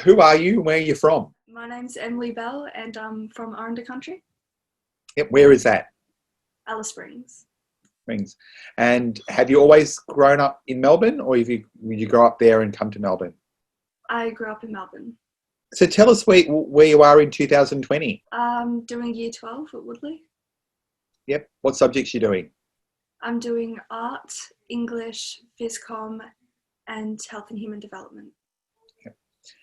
Who are you? Where are you from? My name's Emily Bell and I'm from Orinda Country, Yep, where is that? Alice Springs. Rings. And have you always grown up in Melbourne, or did you grow up there and come to Melbourne? I grew up in Melbourne. So tell us where you are in 2020. I'm doing year 12 at Woodleigh. Yep. What subjects you doing? I'm doing art, English, Viscom and health and human development. Yep.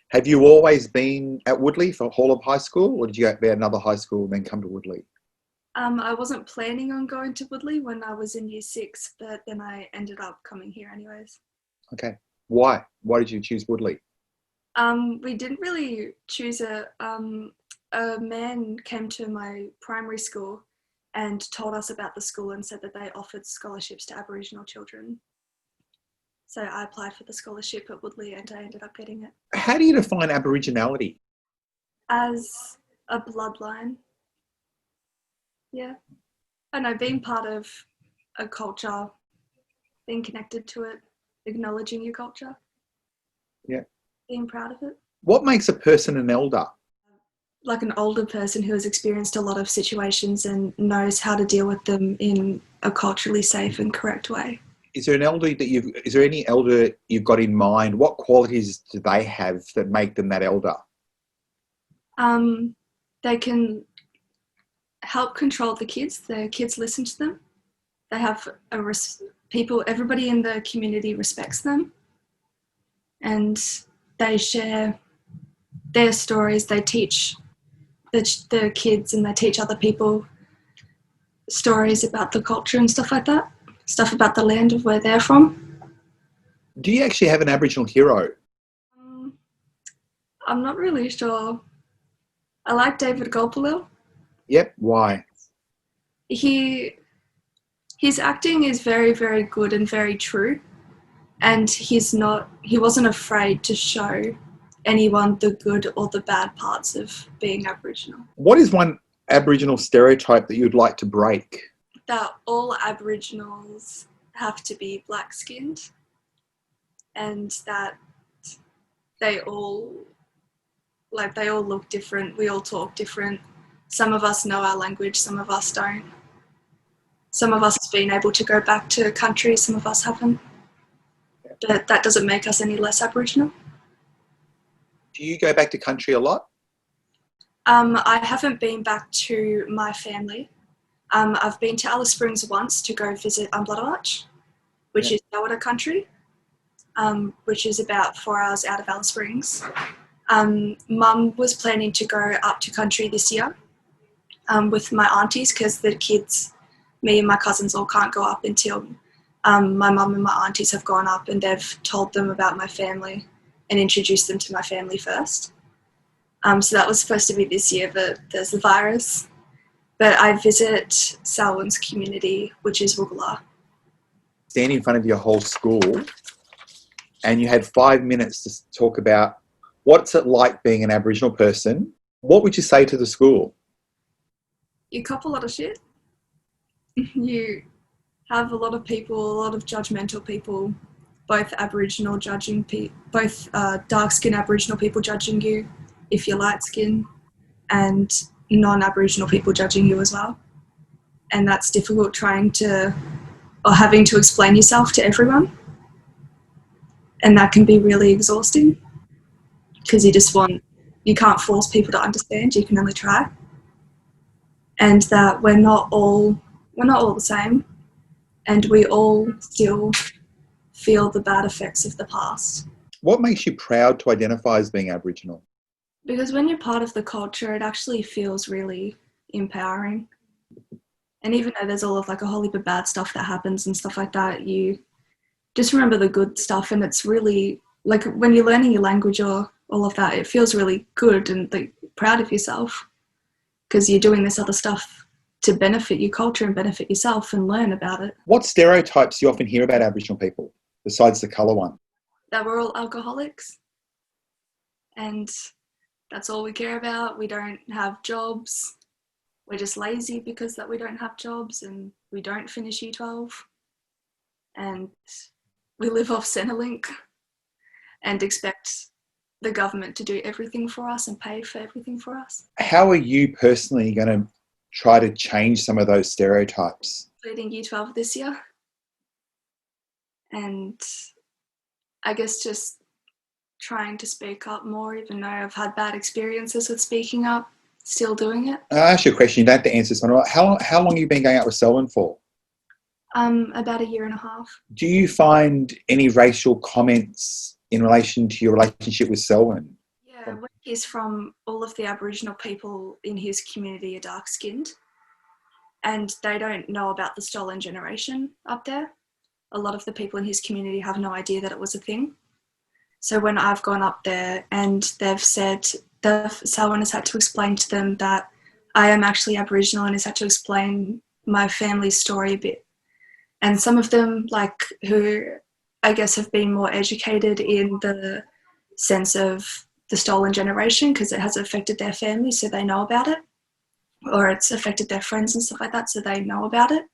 Have you always been at Woodleigh for whole of high school, or did you go to another high school and then come to Woodleigh? I wasn't planning on going to Woodleigh when I was in year 6, but then I ended up coming here anyways. Okay. Why? Why did you choose Woodleigh? We didn't really choose a man came to my primary school and told us about the school and said that they offered scholarships to Aboriginal children. So I applied for the scholarship at Woodleigh and I ended up getting it. How do you define Aboriginality? As a bloodline. Yeah. I know, being part of a culture, being connected to it, acknowledging your culture. Yeah. Being proud of it. What makes a person an elder? Like an older person who has experienced a lot of situations and knows how to deal with them in a culturally safe and correct way. Is there any elder you've got in mind? What qualities do they have that make them that elder? They can help control the kids listen to them. They have everybody in the community respects them and they share their stories. They teach the kids and they teach other people stories about the culture and stuff like that, stuff about the land of where they're from. Do you actually have an Aboriginal hero? I'm not really sure. I like David Gulpilil. Yep. Why? His acting is very, very good and very true. And he wasn't afraid to show anyone the good or the bad parts of being Aboriginal. What is one Aboriginal stereotype that you'd like to break? That all Aboriginals have to be black-skinned and that they all look different, we all talk different. Some of us know our language, some of us don't. Some of us have been able to go back to country, some of us haven't. But that doesn't make us any less Aboriginal. Do you go back to country a lot? I haven't been back to my family. I've been to Alice Springs once to go visit Blood Arch, which is Nugurra country, which is about 4 hours out of Alice Springs. Mum was planning to go up to country this year with my aunties because the kids, me and my cousins all can't go up until my mum and my aunties have gone up and they've told them about my family and introduced them to my family first. So that was supposed to be this year, but there's the virus. But I visit Selwyn's community, which is Woodleigh. Stand in front of your whole school and you had 5 minutes to talk about what's it like being an Aboriginal person. What would you say to the school? You cop a lot of shit. You have a lot of people, a lot of judgmental people, both Aboriginal both dark-skinned Aboriginal people judging you if you're light-skinned, and non-Aboriginal people judging you as well. And that's difficult having to explain yourself to everyone. And that can be really exhausting because you can't force people to understand, you can only try. And that we're not all the same, and we all still feel the bad effects of the past. What makes you proud to identify as being Aboriginal? Because when you're part of the culture, it actually feels really empowering. And even though there's all of like a whole heap of bad stuff that happens and stuff like that, you just remember the good stuff. And it's really like when you're learning your language or all of that, it feels really good and like proud of yourself because you're doing this other stuff to benefit your culture and benefit yourself and learn about it. What stereotypes do you often hear about Aboriginal people besides the colour one? That we're all alcoholics and that's all we care about. We don't have jobs. We're just lazy because that we don't have jobs and we don't finish year 12 and we live off Centrelink and expect the government to do everything for us and pay for everything for us. How are you personally going to try to change some of those stereotypes? Leading Year 12 this year. And I guess just trying to speak up more, even though I've had bad experiences with speaking up, still doing it. I'll ask you a question. You don't have to answer this one. How long have you been going out with Selwyn for? About a year and a half. Do you find any racial comments in relation to your relationship with Selwyn? Yeah, when he's from, all of the Aboriginal people in his community are dark-skinned, and they don't know about the stolen generation up there. A lot of the people in his community have no idea that it was a thing. So when I've gone up there and they've said, Selwyn has had to explain to them that I am actually Aboriginal and has had to explain my family's story a bit. And some of them, like, who I guess have been more educated in the sense of the stolen generation because it has affected their family, so they know about it, or it's affected their friends and stuff like that, so they know about it.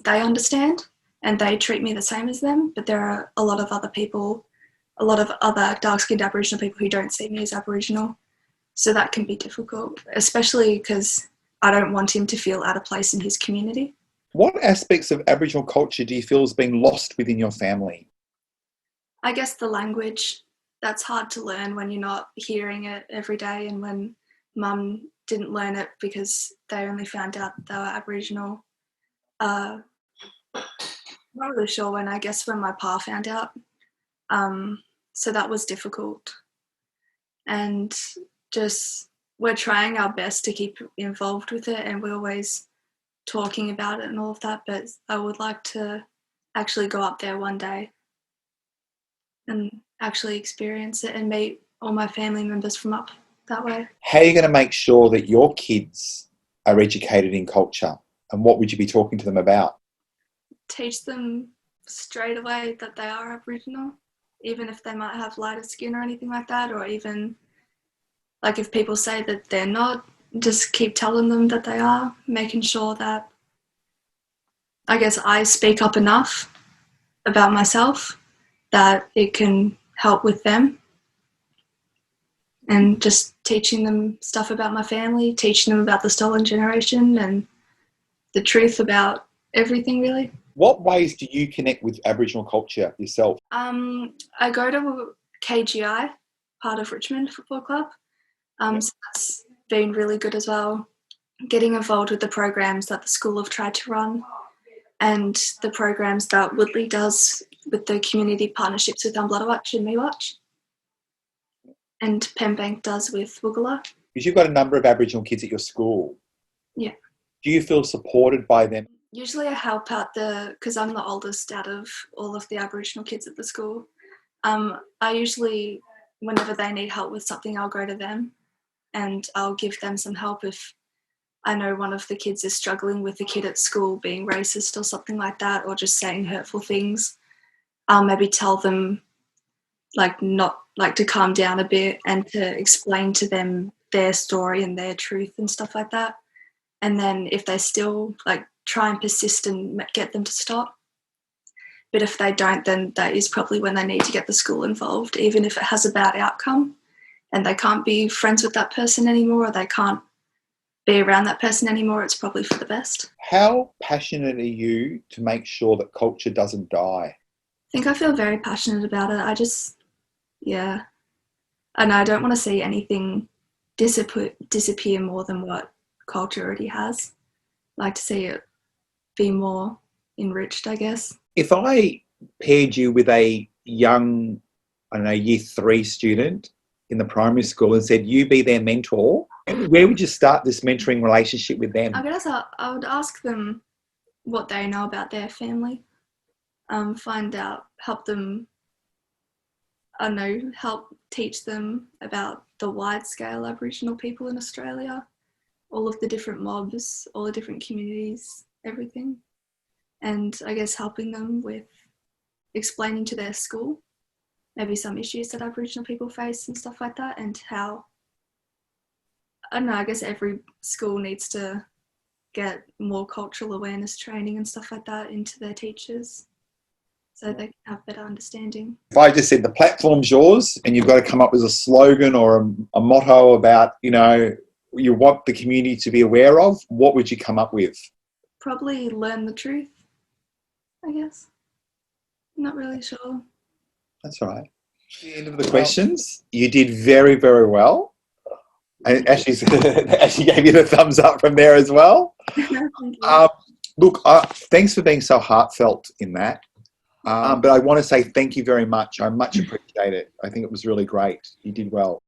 They understand and they treat me the same as them, but there are a lot of other people, a lot of other dark-skinned Aboriginal people who don't see me as Aboriginal. So that can be difficult, especially because I don't want him to feel out of place in his community. What aspects of Aboriginal culture do you feel has been lost within your family? I guess the language, that's hard to learn when you're not hearing it every day, and when Mum didn't learn it because they only found out they were Aboriginal. Not really sure when, I guess when my pa found out. So that was difficult. And just, we're trying our best to keep involved with it, and we're always talking about it and all of that, but I would like to actually go up there one day and actually experience it and meet all my family members from up that way. How are you going to make sure that your kids are educated in culture, and what would you be talking to them about? Teach them straight away that they are Aboriginal, even if they might have lighter skin or anything like that, or even like if people say that they're not, just keep telling them that they are, making sure that I guess I speak up enough about myself that it can help with them, and just teaching them stuff about my family, teaching them about the stolen generation and the truth about everything, really. What ways do you connect with Aboriginal culture yourself? I go to KGI, part of Richmond Football Club, so that's been really good as well. Getting involved with the programs that the school have tried to run, and the programs that Woodleigh does with the community partnerships with Umblutawatch and Miwatch, and Pembank does with Woogala. Because you've got a number of Aboriginal kids at your school. Yeah. Do you feel supported by them? Usually I help out because I'm the oldest out of all of the Aboriginal kids at the school. I usually, whenever they need help with something, I'll go to them and I'll give them some help if I know one of the kids is struggling with a kid at school being racist or something like that, or just saying hurtful things. I'll maybe tell them to calm down a bit and to explain to them their story and their truth and stuff like that. And then if they still try and persist and get them to stop. But if they don't, then that is probably when they need to get the school involved, even if it has a bad outcome and they can't be friends with that person anymore, or they can't be around that person anymore, it's probably for the best. How passionate are you to make sure that culture doesn't die? I think I feel very passionate about it. And I don't want to see anything disappear more than what culture already has. I like to see it be more enriched, I guess. If I paired you with a young, year 3 student in the primary school and said, you be their mentor, where would you start this mentoring relationship with them? I guess I would ask them what they know about their family, find out, help them, help teach them about the wide-scale Aboriginal people in Australia, all of the different mobs, all the different communities, everything. And I guess helping them with explaining to their school maybe some issues that Aboriginal people face and stuff like that, and how, I guess every school needs to get more cultural awareness training and stuff like that into their teachers. so they can have better understanding. If I just said the platform's yours and you've got to come up with a slogan or a motto about, you know, you want the community to be aware of, what would you come up with? Probably learn the truth, I guess. I'm not really sure. That's all right. At the end of the questions, you did very, very well. And Ashley gave you the thumbs up from there as well. Thank you. Look, thanks for being so heartfelt in that. But I want to say thank you very much. I much appreciate it. I think it was really great. You did well.